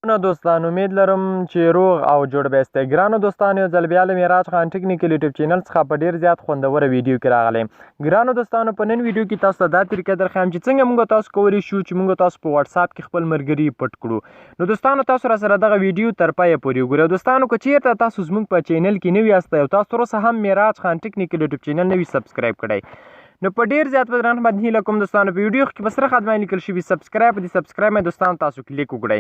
نه دوستان امید لرم چې روغ او جوړ به یاستئ. ګرانو دوستانو یو ځل بیا له معراج خان ټیکنیکل یوټیوب چینل څخه په ډېر زیات خوندوره ویډیو کې راغلی. ګرانو دوستانو په نن ویډیو کې تاسو ته دا طریقه درښیم چې څنګه موږ تاسو کولی شو چې موږ تاسو په واتساپ کې خپل ملګري پټ کړو. نو دوستانو تاسو راسره دغه ویډیو تر پایه پورې وګورئ. دوستانو که چیرته تاسو زموږ په چینل کې نوي یاستئ او تاسو تر اوسه هم معراج خان ټیکنیکل یوټیوب چینل نه وي سبسکرایب کړی، نو په ډیر زیات په درنه باندې هیله کوم دوستانو په ویډیو کې په سره خط باندې لیکل شوي سبسکرایب د سبسکرایب باندې دوستانو تاسو کلیک وکړئ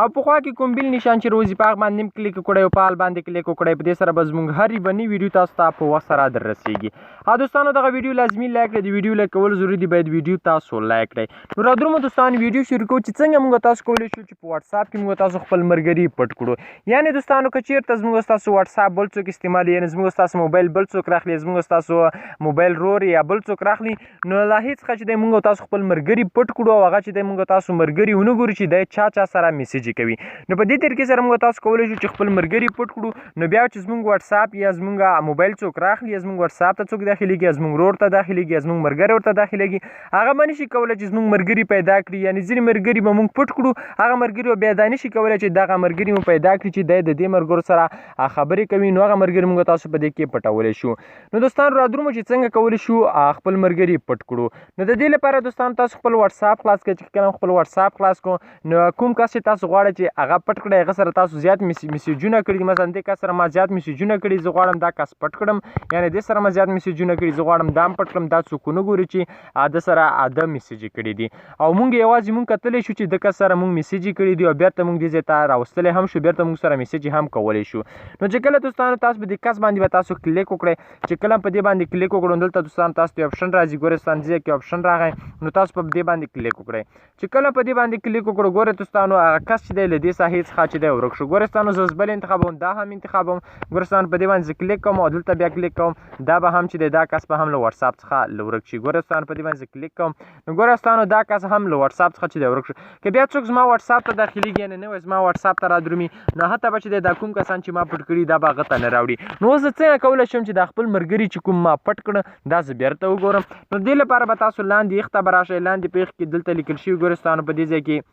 او په خوا کې کوم بیل نشان چې روزي په هغه باندې کلیک وکړئ او په حال باندې کلیک وکړئ. په دې سره به زموږ هر بني ویډیو تاسو ته په وخت سره در رسیږي. ها دوستانو دغه ویډیو لازمي لایک کړئ، د ویډیو لایک کول ضروري دي، باید ویډیو تاسو لایک کړئ. نو راځو دوستانو ویډیو شروع کوو چې څنګه موږ تاسو کولی شو چې په واتساپ کې موږ تاسو خپل ملګري پټ کړو. یعنی دوستانو که چیرته زموږ تاسو واتساپ بل څوک استعمالوي، یعنی زموږ تاسو موبایل بل څوک راخلي، زموږ تاسو موبایل رور یا بل څوک راخلي، نو لا هیڅ څخه چې موږ تاسو خپل ملګري پټ کړو او هغه چې موږ تاسو ملګري ونه ګورو چې د چا سره میسیج کوي. نو په دې طریقې سره موږ تاسو کولی شو چې خپل ملګري پټ کړو. نو بیا چې زموږ واتساپ یا زموږ موبایل څوک راخلي، یا زموږ واتساپ ته څوک داخليږي، یا زموږ رور ته داخليږي، یا زموږ ملګری ورته داخليږي، هغه باندې شي کولی چې زموږ ملګري پیدا کړي. یعنی ځینې ملګري به موږ پټ کړو، هغه ملګري بیا دا نشي کولی چې دغه ملګري مو پیدا کړي چې د دې ملګرو سره خبرې کوي، نو هغه ملګري موږ تاسو په دې کې پټولی شو. نو دوستانو راځو چې څنګه کولی شو خپل ملګري پټ کړو. نو د دې لپاره دوستانو تاسو خپل واتساپ خلاص کړئ. چې کله خپل واتساپ خلاص کو، نو کوم کس چې تاسو غواړئ چې هغه پټ کړئ، هغه سره تاسو زیات میسیجونه کړي، مثلا دې کس سره ما زیات میسیجونه کړي، زه غواړم دا کس پټ کړم، یعنی دې سره ما زیات میسیجونه کړي، زه غواړم دا پټ کړم، دا څوک ونه ګوري چې د سره د میسیج کړي دي. او مونږ یوازې مونږ کتلی شو چې د کس سره مونږ میسیج کړي دي او بیرته مونږ دې ځای ته راوستلی هم شو، بیرته مونږ سره میسیج هم کولی شو. نو چې کله دوستانو تاسو په دې کس باندې به تاسو کلیک وکړئ، چې کله په دې باندې کلیک وکړو دلته دوستانو تاسو ته اپشن راځي، ګورئ ستاسو ځای کې اپشن راغی، نو تاسو په دې باندې کلیک وکړئ. چې کله په دې باندې کلیک وکړو، ګورئ دوستانو هغه کس چې دی له دې ساحې څخه چې دی ورک شو. ګورئ دوستانو زه بل انتخابوم، دا هم انتخابوم. ګورئ دوستانو په دې باندې زه کلیک کوم او دلته بیا کلیک کوم، دا به هم چې دی دا کس به هم له واتساپ څخه ورک شي. ګورئ دوستانو په دې باندې زه کلیک کوم، نو ګورئ دوستانو دا کس هم له واتساپ څخه چې دی ورک شو. که بیا څوک زما واتساپ ته داخليږي، یعنې نوی زما واتساپ ته رادرومي، نو هلته به چې دی دا کوم کسان چې ما پټ کړي دا به هغه ته نه راوړي. نو اوس زه څنګه کولی شم چې دا خپل ملګري چې کوم ما پټ کړه دا زه بیرته وګورم. نو دې لپاره به تاسو لاندې یخ ته به راشئ، لاندې په یخ کې دلته لیکل شوي ګورئ دوستانو په دې ځای کې.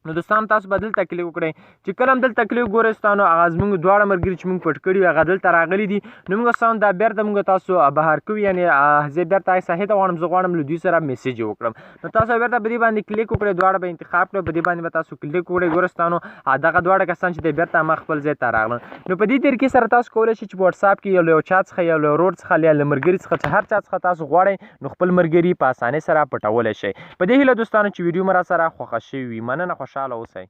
نو دوستانو تاسو به دلته کلیک وکړئ. چې کله هم دلته کلیک ګورئ دوستانو هغه زموږ دواړه ملګري چې موږ پټ کړي هغه دلته راغلي دي. نو موږ دوستانو دا بیرته موږ تاسو بهر کوو، یعنې زه بیرته هغې ساحې ته غواړم، زه غواړم له دوی سره میسیج وکړم. نو تاسو بیرته په دې باندې کلیک وکړئ، دواړه به انتخاب کړئ، په دې باندې به تاسو کلیک وکړئ. ګورئ دوستانو دغه دواړه کسان چې دی بیرته ما خپل ځای ته راغلل. نو په دې طریقې سره تاسو کولی شئ چې په واتساپ کې یو له یو چا څخه، یو له رور څخه، یا له ملګري څخه، چې هر چا څخه تاسو غواړئ نو خپل ملګري په اسانۍ سره پټولی شئ. په دې هیله دوستانو چې ویډیو مو را سره خوښه شوې وي. مننه، خوشحاله اوسئ.